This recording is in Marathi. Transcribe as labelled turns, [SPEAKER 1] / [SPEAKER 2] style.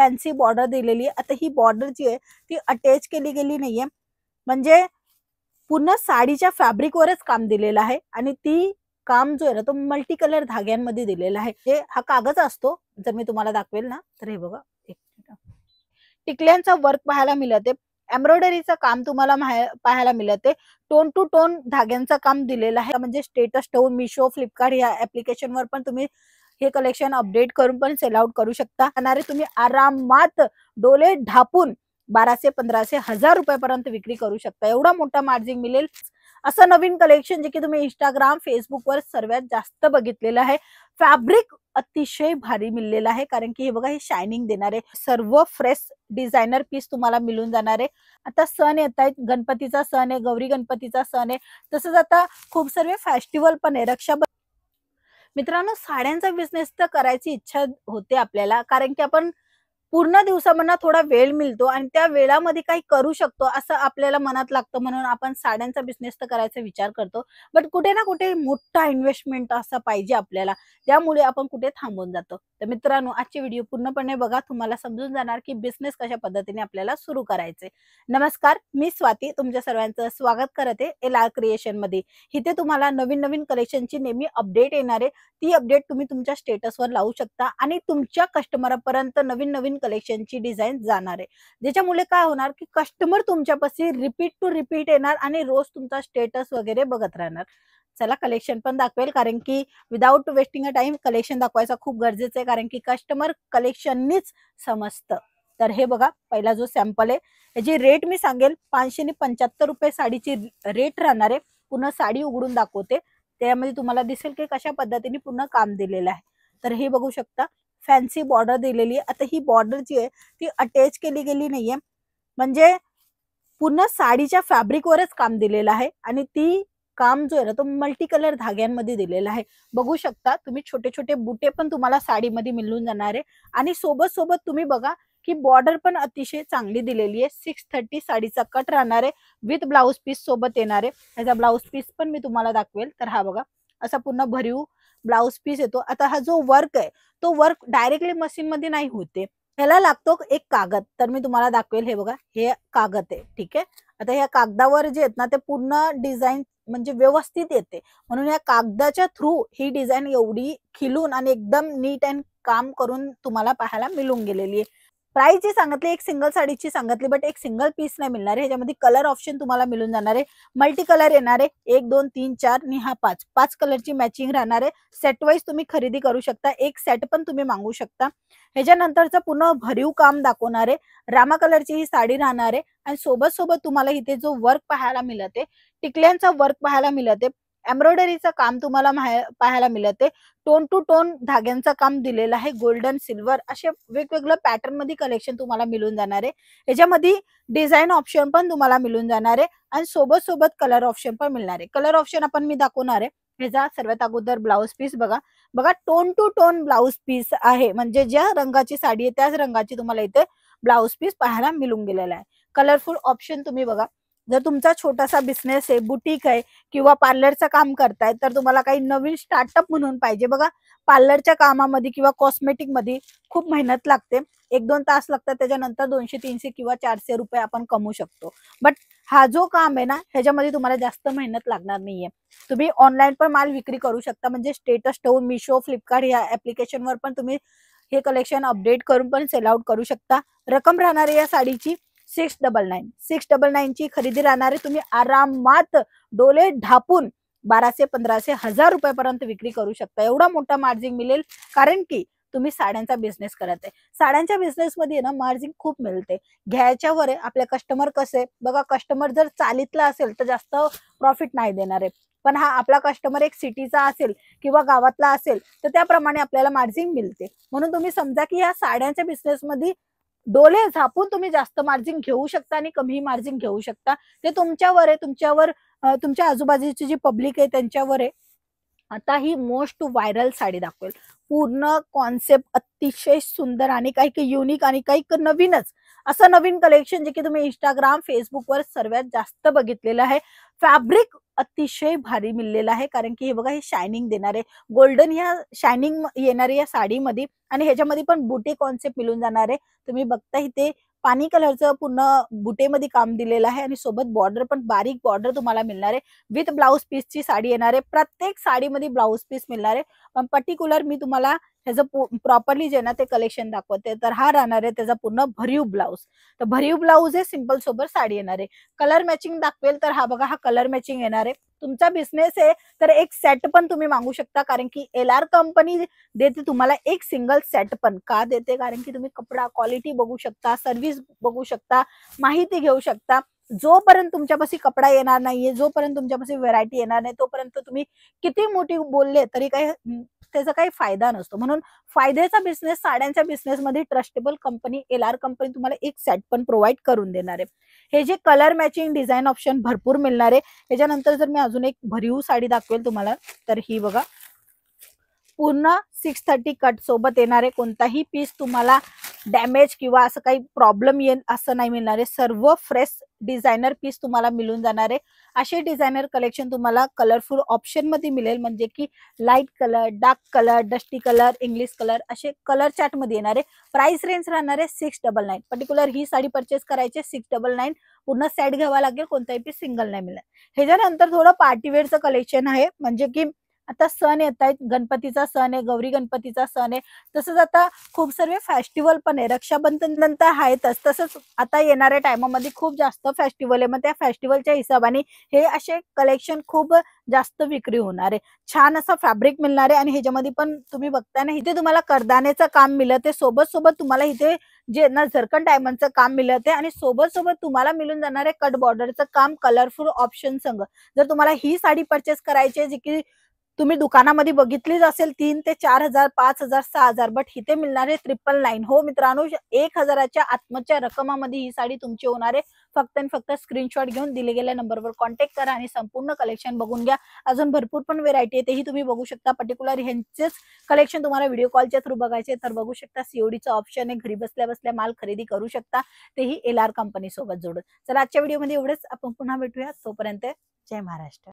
[SPEAKER 1] फॅन्सी बॉर्डर दिलेली आहे। आता ही बॉर्डर जी आहे ती अटॅच केली गेली नाहीये, म्हणजे पूर्ण साडीच्या फॅब्रिकवरच काम दिलेलं आहे आणि ती काम जो आहे ना तो मल्टी कलर धाग्यांमध्ये दिलेला आहे। जे हा कागद असतो, जर मी तुम्हाला दाखवेल ना तर हे बघा, एक मिनिट, टिकल्यांचा वर्क पाहायला मिळते, एम्ब्रॉयडरीचं काम तुम्हाला पाहायला मिळते, टोन टू टोन धाग्यांचं काम दिलेलं आहे। म्हणजे स्टेटस ठेवून मिशो, फ्लिपकार्ट या ऍप्लिकेशनवर पण तुम्ही हे कलेक्शन अपडेट करून पण सेल आउट करू शकता। आणि तुम्ही आरामात डोले ढापून 1200-1500 हजार रुपयापर्यंत विक्री करू शकता। एवढा मोठा मार्जिन मिळेल असं नवीन कलेक्शन जे की तुम्ही इंस्टाग्राम, फेसबुकवर सर्वात जास्त बघितलेलं आहे। फॅब्रिक अतिशय भारी मिळलेलं आहे, कारण की हे बघा, हे शायनिंग देणारे सर्व फ्रेश डिझायनर पीस तुम्हाला मिळून जाणार आहे। आता सण येत आहेत, गणपतीचा सण आहे, गौरी गणपतीचा सण आहे, तसंच आता खूप सारे फेस्टिवल पण आहे, रक्षाबंधन। मित्रांनो, साड्यांचा बिझनेस तर करायची इच्छा होते आपल्याला, कारण की आपण पूर्ण दिवसामधनं थोडा वेळ मिळतो आणि त्या वेळामध्ये काही करू शकतो असं आपल्याला मनात लागतं, म्हणून आपण साड्यांचा बिझनेस तर करायचा विचार करतो। बट कुठे ना कुठे मोठा इन्व्हेस्टमेंट असा पाहिजे आपल्याला, त्यामुळे आपण कुठे थांबून जातो। तर मित्रांनो, आजची व्हिडिओ पूर्णपणे बघा, तुम्हाला समजून जाणार की बिझनेस कशा पद्धतीने आपल्याला सुरू करायचे। नमस्कार, मी स्वाती तुमच्या सर्वांचं स्वागत करते एलआर क्रिएशन मध्ये। इथे तुम्हाला नवीन नवीन कलेक्शनची नेहमी अपडेट येणार आहे, ती अपडेट तुम्ही तुमच्या स्टेटसवर लावू शकता आणि तुमच्या कस्टमरपर्यंत नवीन नवीन कलेक्शनची डिझाइन जाणार आहे, ज्याच्यामुळे काय होणार की कस्टमर तुमच्यापाशी रिपीट टू रिपीट येणार आणि रोज तुमचा स्टेटस वगैरे बघत राहणार। चला कलेक्शन पण दाखवेल, कारण की without wasting a time collection दाखवायचा खूप गरजेचं आहे, कारण की कस्टमर कलेक्शननीच समजतं। तर हे बघा, पहिला जो सॅम्पल आहे याची रेट मी सांगेल 575 रुपये साडीची रेट राहणार आहे। पुन्हा साडी उघडून दाखवते, त्यामध्ये तुम्हाला दिसेल की कशा पद्धतीने पूर्ण काम दिलेलं आहे। तर हे बघू शकता, फॅन्सी बॉर्डर दिलेली आहे। आता ही बॉर्डर जी आहे ती अटॅच केली गेली नाहीये, म्हणजे पूर्ण साडीच्या फॅब्रिकवरच काम दिलेलं आहे आणि ती काम जो आहे ना तो मल्टी कलर धाग्यांमध्ये दिलेला आहे। बघू शकता तुम्ही, छोटे छोटे बुटे पण तुम्हाला साडीमध्ये मिळून जाणार आहे आणि सोबत सोबत तुम्ही बघा की बॉर्डर पण अतिशय चांगली दिलेली आहे। 630 साडीचा कट राहणार आहे, विथ ब्लाउज पीस सोबत येणार आहे। ह्याचा ब्लाउज पीस पण मी तुम्हाला दाखवेल। तर हा बघा, असा पूर्ण भरीव ब्लाउज पीस येतो। आता हा जो वर्क आहे तो वर्क डायरेक्टली मशीन मध्ये नाही होते, ह्याला लागतो एक कागद। तर मी तुम्हाला दाखवेल, हे बघा, हे कागद आहे, ठीक आहे। आता या कागदावर जे आहेत ना ते पूर्ण डिझाइन म्हणजे व्यवस्थित येते, म्हणून या कागदाच्या थ्रू ही डिझाइन एवढी खिलून आणि एकदम नीट अँड काम करून तुम्हाला पाहायला मिळून गेलेली आहे। प्राइस जी सांगितली, एक सिंगल साडीची सांगितली, बट एक सिंगल पीस नाही मिळणार आहे, ह्याच्यामध्ये कलर ऑप्शन तुम्हाला मिळून जाणार आहे। मल्टी कलर येणार आहे, 1 2 3 4 आणि हा 5 कलरची मॅचिंग राहणार आहे। सेट वाईज तुम्ही खरेदी करू शकता, एक सेट पण तुम्ही मागू शकता। ह्याच्यानंतरचं पूर्ण भरीव काम दाखवणार आहे, रामा कलरची ही साडी राहणार आहे आणि सोबत सोबत तुम्हाला इथे जो वर्क पाहायला मिळते, टिकल्यांचा वर्क पाहायला मिळते, एम्ब्रॉयडरीचं काम तुम्हाला पाहायला मिळते, टोन टू टोन धाग्यांचं काम दिलेलं आहे, गोल्डन सिल्वर असे वेगवेगळ्या पॅटर्न मध्ये कलेक्शन तुम्हाला मिळून जाणार आहे। याच्यामध्ये डिझाइन ऑप्शन पण तुम्हाला मिळून जाणार आहे आणि सोबत सोबत कलर ऑप्शन पण मिळणार आहे। कलर ऑप्शन आपण मी दाखवणार आहे। ह्याचा सर्वात अगोदर ब्लाउज पीस बघा, बघा tone to tone blouse piece आहे, म्हणजे ज्या रंगाची साडी आहे त्याच रंगाची तुम्हाला इथे ब्लाउज पीस पाहायला मिळून गेलेला आहे। कलरफुल ऑप्शन तुम्ही बघा, जर तुमचा छोटासा बिझनेस आहे, बुटीक आहे किंवा पार्लरचं काम करताय, तर तुम्हाला काही नवीन स्टार्टअप म्हणून पाहिजे, बघा पार्लरच्या कामामध्ये किंवा कॉस्मेटिक मध्ये खूप मेहनत लागते, 1-2 तास लागतात, त्याच्यानंतर 200-300 किंवा 400 रुपये आपण कमवू शकतो। बट हा जो काम आहे ना ह्याच्यामध्ये तुम्हाला जास्त मेहनत लागणार नाहीये। तुम्ही ऑनलाईन पण माल विक्री करू शकता, म्हणजे स्टेटस ठेवून मिशो, फ्लिपकार्ट या ऍप्लिकेशनवर पण तुम्ही हे कलेक्शन अपडेट करून पण सेल आउट करू शकता। रक्कम राहणार आहे या साडीची 699 ची खरेदी राहणार आहे। तुम्ही आरामात डोले ढापून 1200-1500 हजार रुपयापर्यंत विक्री करू शकता। एवढा मोठा मार्जिन मिळेल, कारण की तुम्ही साड्यांचा बिझनेस करत आहे। साड्यांच्या बिझनेस मध्ये ना मार्जिन खूप मिळते, घ्यायच्यावर आहे आपले कस्टमर कसे, बघा कस्टमर जर चालीतला असेल तर जास्त प्रॉफिट नाही देणार आहे, पण हा आपला कस्टमर एक सिटीचा असेल किंवा गावातला असेल तर त्याप्रमाणे आपल्याला मार्जिन मिळते। म्हणून तुम्ही समजा की या साड्यांच्या बिझनेस मध्ये डोले झापून तुम्ही जास्त मार्जिन घेऊ शकता आणि कमी मार्जिन घेऊ शकता, ते तुमच्यावर आहे, तुमच्या आजूबाजूची जी पब्लिक आहे त्यांच्यावर आहे। आता ही मोस्ट व्हायरल साडी दाखवेल, पूर्ण कॉन्सेप्ट अतिशय सुंदर आणि काही युनिक आणि काही नवीनच असं नवीन कलेक्शन जे की तुम्ही इंस्टाग्राम, फेसबुकवर सर्वात जास्त बघितलेलं आहे। फॅब्रिक अतिशय भारी मिळलेला आहे, कारण की हे बघा, हे शायनिंग देणार आहे, गोल्डन ह्या शायनिंग येणार आहे या साडीमध्ये, आणि ह्याच्यामध्ये पण बुटे कॉन्सेप्ट मिळून जाणार आहे. तुम्ही बघता इथे पाणी कलरचं पूर्ण बुटेमध्ये काम दिलेलं आहे, आणि सोबत बॉर्डर पण बारीक बॉर्डर तुम्हाला मिळणार आहे. विथ ब्लाऊज पीसची साडी येणार आहे, प्रत्येक साडीमध्ये ब्लाऊज पीस मिळणार आहे. पण पर्टिक्युलर मी तुम्हाला ह्याचं प्रॉपरली जे ना ते कलेक्शन दाखवते. तर हा राहणार आहे त्याचा पूर्ण भरीव ब्लाऊज. तर भरीव ब्लाऊज आहे, सिंपल सोबर साडी येणार आहे. कलर मॅचिंग दाखवेल तर हा बघा, हा कलर मॅचिंग येणार आहे. तुमचा बिझनेस आहे तर एक सेट पण तुम्ही मागू शकता, कारण की LR कंपनी देते तुम्हाला एक सिंगल सेट पण. का देते? कारण की तुम्ही कपडा क्वालिटी बघू शकता, सर्व्हिस बघू शकता, माहिती घेऊ शकता. जोपर्यंत तुमच्यापाशी कपडा येणार नाहीये, जोपर्यंत तुमच्यापाशी व्हरायटी येणार नाही, तोपर्यंत तुम्ही किती मोठी बोलले तरी काही त्याचा काही फायदा नसतो. म्हणून फायद्याचा बिझनेस, साड्यांच्या बिझनेसमध्ये ट्रस्टेबल कंपनी LR कंपनी तुम्हाला एक सेट पण प्रोव्हाइड करून देणार आहे. हे जे कलर मॅचिंग डिझाईन ऑप्शन भरपूर मिळणार आहे. त्याच्यानंतर जर मी अजून एक भरीव साडी दाखवेल तुम्हाला, तर ही बघा, पूर्ण 630 कट सोबत येणारे, कोणताही पीस तुम्हाला डॅमेज किंवा असं काही प्रॉब्लेम येईल असं नाही मिळणार आहे. सर्व फ्रेश डिझायनर पीस तुम्हाला मिळून जाणार आहे. असे डिझायनर कलेक्शन तुम्हाला कलरफुल ऑप्शन मध्ये मिळेल, म्हणजे की light colour, dark colour, dusty colour, English colour, असे कलर चार्ट मध्ये येणार आहे. प्राइस रेंज राहणार आहे 699. पर्टिक्युलर ही साडी परचेस करायची 699. पूर्ण सेट घ्यावा लागेल, कोणताही पीस सिंगल नाही मिळणार. ह्याच्यानंतर थोडं पार्टीवेअरचं कलेक्शन आहे, म्हणजे की आता सण येत आहेत, गणपतीचा सण आहे, गौरी गणपतीचा सण आहे, तसंच आता खूप सर्व फेस्टिवल पण आहे. रक्षाबंधन नंतर आहेतच, तसंच आता येणाऱ्या टायमामध्ये खूप जास्त फेस्टिवल आहे. मग त्या फेस्टिवलच्या हिशोबाने हे असे कलेक्शन खूप जास्त विक्री होणार आहे. छान असं फॅब्रिक मिळणार आहे, आणि ह्याच्यामध्ये पण तुम्ही बघताय ना, इथे तुम्हाला करदाण्याचं काम मिळत आहे, सोबत सोबत तुम्हाला इथे जे ना झरकन डायमंडचं काम मिळत आहे, आणि सोबत सोबत तुम्हाला मिळून जाणार आहे कट बॉर्डरचं काम कलरफुल ऑप्शन संग. जर तुम्हाला ही साडी परचेस करायची आहे, जी की तुम्ही दुकानामध्ये बघितलीच असेल 3 ते 4,000, 5,000, 6,000, बट इथे मिळणार आहे 999. हो मित्रांनो, 1,000च्या आतमच्या रकमामध्ये ही साडी तुमची होणार आहे. फक्त आणि फक्त स्क्रीनशॉट घेऊन दिले गेल्या नंबरवर कॉन्टॅक्ट करा आणि संपूर्ण कलेक्शन बघून घ्या. अजून भरपूर पण व्हेरायटी आहे, तेही तुम्ही बघू शकता. पर्टिक्युलर ह्यांचेच कलेक्शन तुम्हाला व्हिडिओ कॉलच्या थ्रू बघायचे तर बघू शकता. सीओडीचा ऑप्शन आहे, घरी बसल्या बसल्या माल खरेदी करू शकता, तेही LR कंपनी सोबत जोडून. चला, आजच्या व्हिडिओमध्ये एवढेच. आपण पुन्हा भेटूया. तोपर्यंत जय महाराष्ट्र.